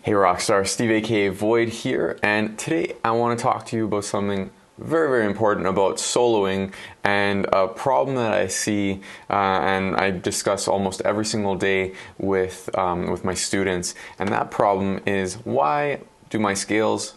Hey Rockstar, Steve aka Void here, and today I want to talk to you about something very important about soloing and a problem that I see and I discuss almost every single day with my students, and that problem is why do my solos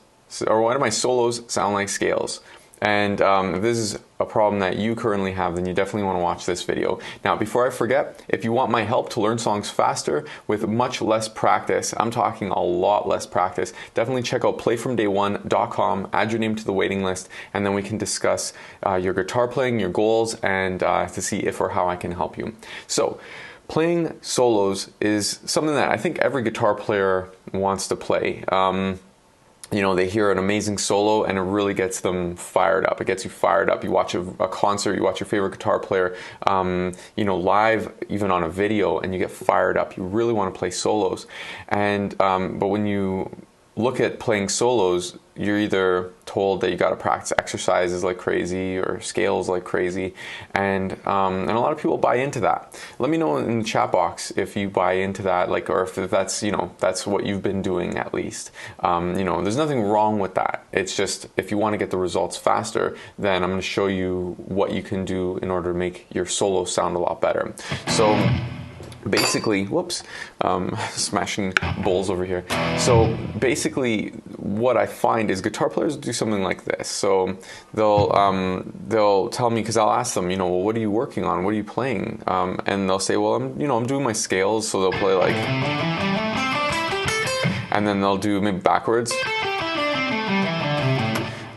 sound like scales? And if this is a problem that you currently have, then you definitely want to watch this video. Now, before I forget, if you want my help to learn songs faster with much less practice, I'm talking a lot less practice, definitely check out playfromday1.com, add your name to the waiting list, and then we can discuss your guitar playing, your goals, and to see if or how I can help you. So, playing solos is something that I think every guitar player wants to play. You know, they hear an amazing solo and it really gets them fired up. It gets you fired up. You watch a concert, you watch your favorite guitar player, you know, live, even on a video, and you get fired up. You really want to play solos. And but when you look at playing solos, you're either told that you got to practice exercises like crazy or scales like crazy, and a lot of people buy into that. Let me know in the chat box if you buy into that, like, or if that's, you know, that's what you've been doing at least. You know, there's nothing wrong with that. It's just if you want to get the results faster, then I'm going to show you what you can do in order to make your solo sound a lot better. So basically, whoops, smashing bowls over here. So basically what I find is guitar players do something like this. So they'll tell me, because I'll ask them, you know, well, what are you working on? What are you playing? And they'll say, well, I'm doing my scales. So they'll play like, and then they'll do maybe backwards,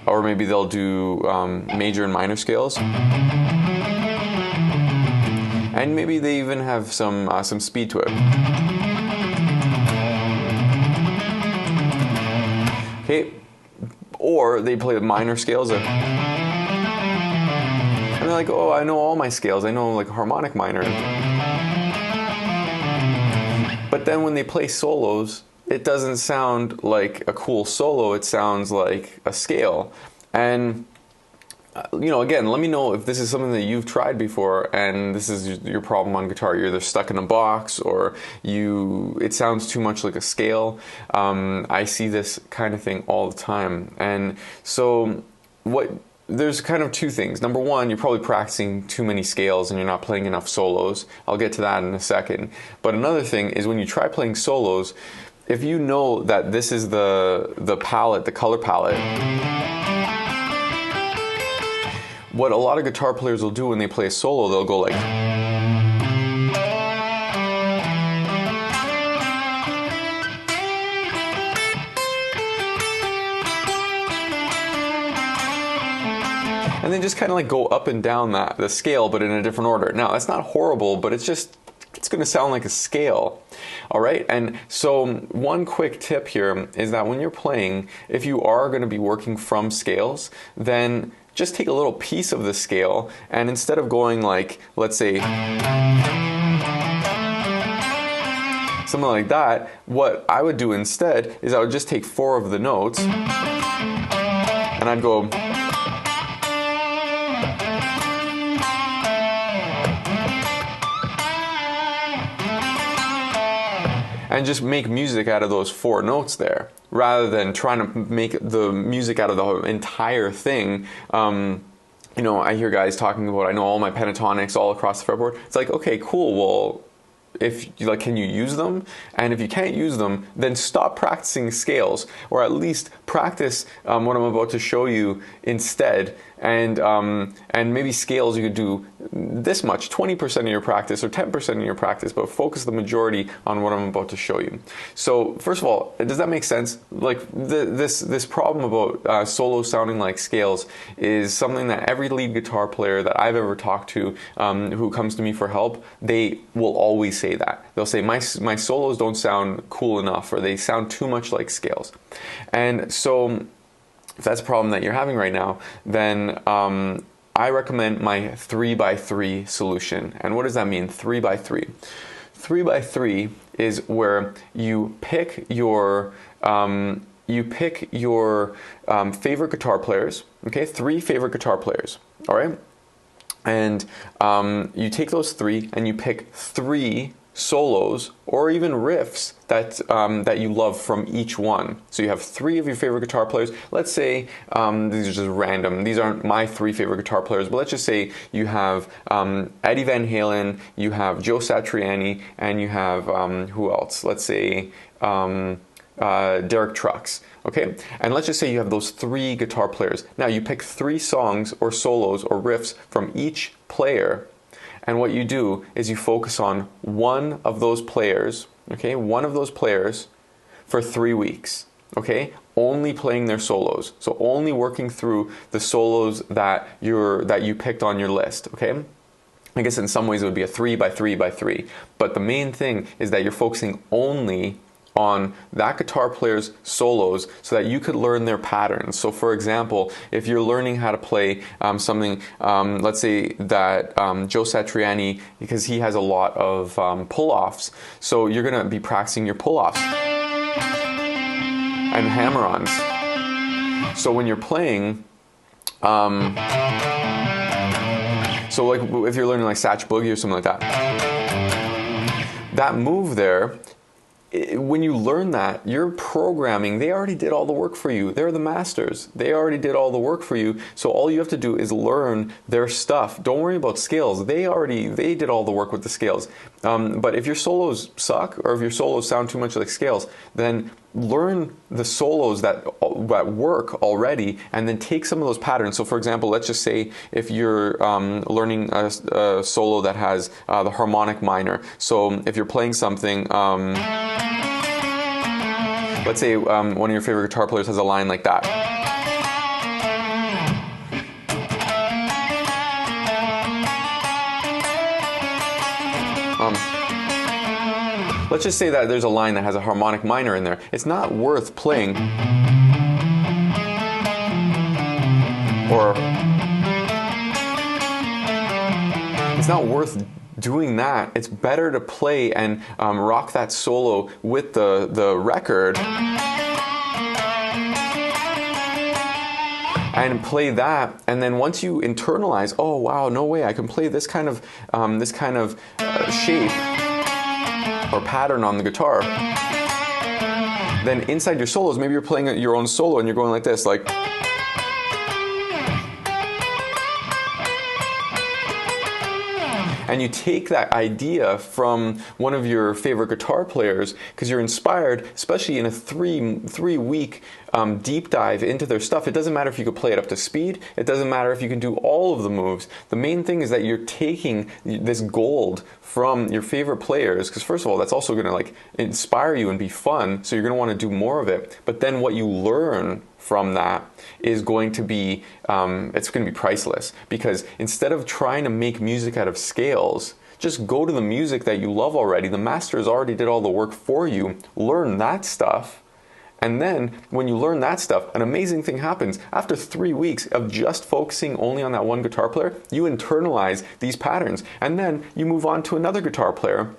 or maybe they'll do major and minor scales. And maybe they even have some speed to it. Okay, or they play the minor scales, and they're like, oh, I know all my scales. I know like harmonic minor. But then when they play solos, it doesn't sound like a cool solo. It sounds like a scale. And you know, again, let me know if this is something that you've tried before and this is your problem on guitar. You're either stuck in a box or it sounds too much like a scale. I see this kind of thing all the time. And so there's kind of two things. Number one, you're probably practicing too many scales and you're not playing enough solos. I'll get to that in a second. But another thing is when you try playing solos, if you know that this is the palette, the color palette, what a lot of guitar players will do when they play a solo, they'll go like, and then just kind of like go up and down the scale, but in a different order. Now, that's not horrible, but it's going to sound like a scale. All right. And so one quick tip here is that when you're playing, if you are going to be working from scales, then just take a little piece of the scale, and instead of going like, let's say, something like that, what I would do instead is I would just take 4 of the notes, and I'd go, and just make music out of those 4 notes there, rather than trying to make the music out of the entire thing. You know, I hear guys talking about, I know all my pentatonics all across the fretboard. It's like, okay, cool, well, can you use them? And if you can't use them, then stop practicing scales, or at least practice what I'm about to show you instead. And maybe scales you could do this much, 20% of your practice or 10% of your practice, but focus the majority on what I'm about to show you. So first of all, does that make sense? Like this problem about solo sounding like scales is something that every lead guitar player that I've ever talked to who comes to me for help, they will always say that. They'll say, my solos don't sound cool enough, or they sound too much like scales. And so if that's a problem that you're having right now, then I recommend my 3x3 solution. And what does that mean, 3x3? 3x3 is where you pick your favorite guitar players, okay? 3 favorite guitar players, all right? And you take those 3 and you pick 3 solos or even riffs that you love from each one. So you have 3 of your favorite guitar players. Let's say these are just random. These aren't my 3 favorite guitar players, but let's just say you have Eddie Van Halen, you have Joe Satriani, and you have who else? Let's say Derek Trucks. Okay, and let's just say you have those 3 guitar players. Now you pick 3 songs or solos or riffs from each player, and what you do is you focus on one of those players, okay, one of those players for 3 weeks, okay, only playing their solos. So only working through the solos that you picked on your list, okay? I guess in some ways it would be a 3 by 3 by 3, but the main thing is that you're focusing only on that guitar player's solos so that you could learn their patterns. So for example, if you're learning how to play something, let's say that Joe Satriani, because he has a lot of pull-offs, so you're going to be practicing your pull-offs and hammer-ons. So when you're playing, so like if you're learning like Satch Boogie or something like that, that move there, when you learn that, your programming, they already did all the work for you. They're the masters. They already did all the work for you. So all you have to do is learn their stuff. Don't worry about scales. They did all the work with the scales. But if your solos suck, or if your solos sound too much like scales, then learn the solos that work already, and then take some of those patterns. So for example, let's just say if you're learning a solo that has the harmonic minor. So if you're playing something, let's say one of your favorite guitar players has a line like that. Let's just say that there's a line that has a harmonic minor in there. It's not worth playing, or it's not worth doing that. It's better to play and rock that solo with the record and play that, and then once you internalize, oh wow, no way, I can play this kind of shape or pattern on the guitar, then inside your solos, maybe you're playing your own solo and you're going like this, like, and you take that idea from one of your favorite guitar players because you're inspired, especially in a three week deep dive into their stuff. It doesn't matter if you could play it up to speed. It doesn't matter if you can do all of the moves. The main thing is that you're taking this gold from your favorite players, because first of all, that's also going to like inspire you and be fun, so you're going to want to do more of it. But then what you learn from that is going to be it's going to be priceless, because instead of trying to make music out of scales, just go to the music that you love already. The masters already did all the work for you. Learn that stuff. And then when you learn that stuff, an amazing thing happens. After 3 weeks of just focusing only on that one guitar player, you internalize these patterns. And then you move on to another guitar player.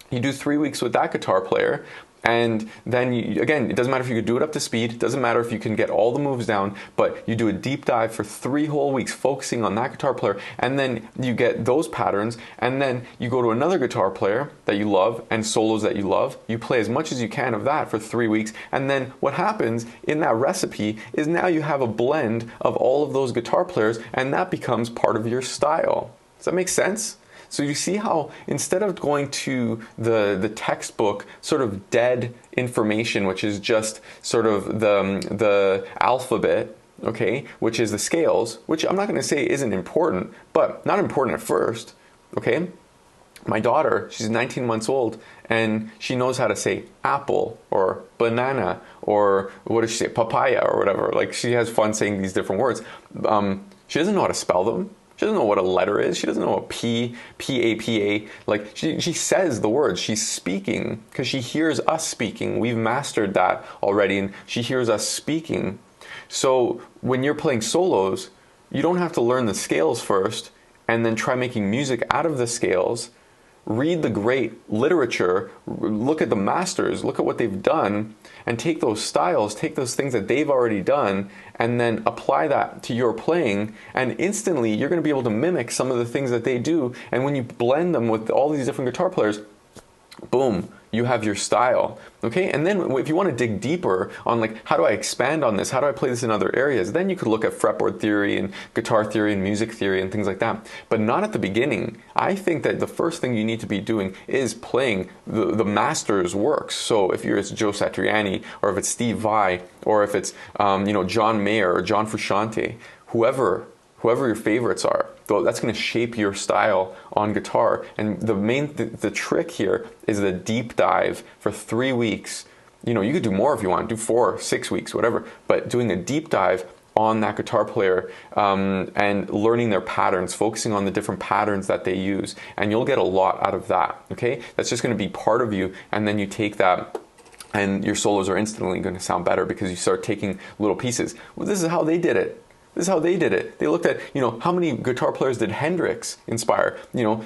You do 3 weeks with that guitar player. And then, again, it doesn't matter if you could do it up to speed. It doesn't matter if you can get all the moves down. But you do a deep dive for 3 whole weeks focusing on that guitar player. And then you get those patterns. And then you go to another guitar player that you love and solos that you love. You play as much as you can of that for 3 weeks. And then what happens in that recipe is now you have a blend of all of those guitar players. And that becomes part of your style. Does that make sense? So you see how instead of going to the textbook sort of dead information, which is just sort of the alphabet, okay, which is the scales, which I'm not going to say isn't important, but not important at first, okay? My daughter, she's 19 months old, and she knows how to say apple or banana or what does she say, papaya or whatever. Like, she has fun saying these different words. She doesn't know how to spell them. She doesn't know what a letter is. She doesn't know a P, P-A-P-A. Like, she says the words. She's speaking because she hears us speaking. We've mastered that already, and she hears us speaking. So when you're playing solos, you don't have to learn the scales first and then try making music out of the scales. Read the great literature, look at the masters, look at what they've done, and take those styles, take those things that they've already done, and then apply that to your playing, and instantly you're going to be able to mimic some of the things that they do. And when you blend them with all these different guitar players, boom, you have your style. Okay, and then if you want to dig deeper on like, how do I expand on this? How do I play this in other areas? Then you could look at fretboard theory and guitar theory and music theory and things like that. But not at the beginning. I think that the first thing you need to be doing is playing the master's works. So if it's Joe Satriani, or if it's Steve Vai, or if it's John Mayer or John Frusciante, whoever your favorites are, that's going to shape your style on guitar. And the trick here is the deep dive for 3 weeks. You could do more if you want, do 4, 6 weeks, whatever, but doing a deep dive on that guitar player and learning their patterns, focusing on the different patterns that they use, and you'll get a lot out of that. Okay, that's just going to be part of you, and then you take that and your solos are instantly going to sound better because you start taking little pieces. Well, this is how they did it. This is how they did it. They looked at, how many guitar players did Hendrix inspire?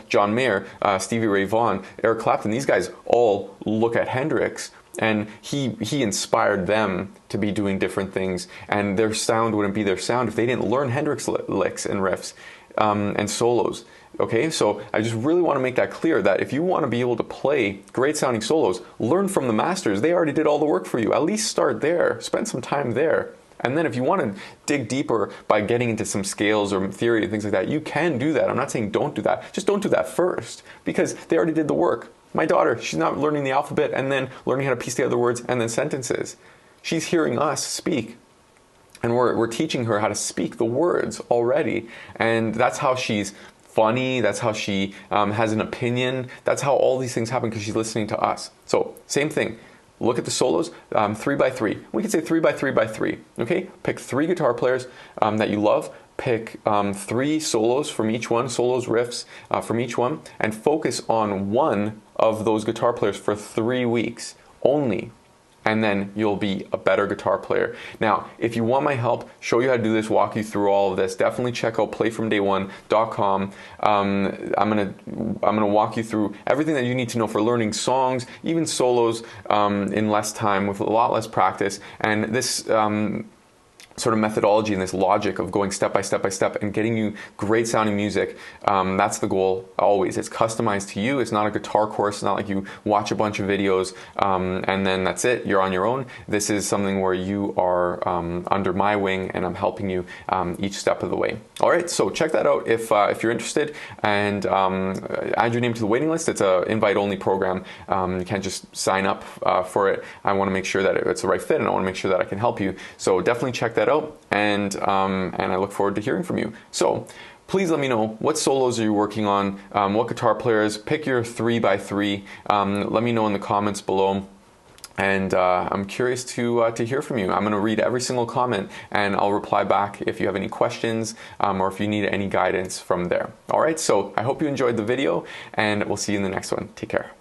John Mayer, Stevie Ray Vaughan, Eric Clapton. These guys all look at Hendrix, and he inspired them to be doing different things, and their sound wouldn't be their sound if they didn't learn Hendrix licks and riffs and solos. Okay, so I just really want to make that clear, that if you want to be able to play great sounding solos, learn from the masters. They already did all the work for you. At least start there. Spend some time there. And then if you want to dig deeper by getting into some scales or theory and things like that, you can do that. I'm not saying don't do that. Just don't do that first, because they already did the work. My daughter, she's not learning the alphabet and then learning how to piece together words and then sentences. She's hearing us speak. And we're teaching her how to speak the words already. And that's how she's funny. That's how she has an opinion. That's how all these things happen, because she's listening to us. So same thing. Look at the solos, 3 by 3. We could say 3 by 3 by 3. Okay, pick 3 guitar players that you love. Pick 3 solos from each one, solos, riffs from each one, and focus on one of those guitar players for 3 weeks only. And then you'll be a better guitar player. Now, if you want my help, show you how to do this, walk you through all of this, definitely check out playfromdayone.com. I'm gonna walk you through everything that you need to know for learning songs, even solos, in less time with a lot less practice. And this sort of methodology and this logic of going step by step by step and getting you great sounding music, that's the goal always. It's customized to you. It's not a guitar course. It's not like you watch a bunch of videos and then that's it, you're on your own. This is something where you are under my wing, and I'm helping you each step of the way. All right, so check that out if you're interested, and add your name to the waiting list. It's an invite-only program. You can't just sign up for it. I want to make sure that it's the right fit, and I want to make sure that I can help you. So definitely check that out, and I look forward to hearing from you. So please let me know, what solos are you working on, what guitar players, pick your 3 by 3, let me know in the comments below, and I'm curious to hear from you. I'm going to read every single comment, and I'll reply back if you have any questions or if you need any guidance from there. Alright, so I hope you enjoyed the video, and we'll see you in the next one. Take care.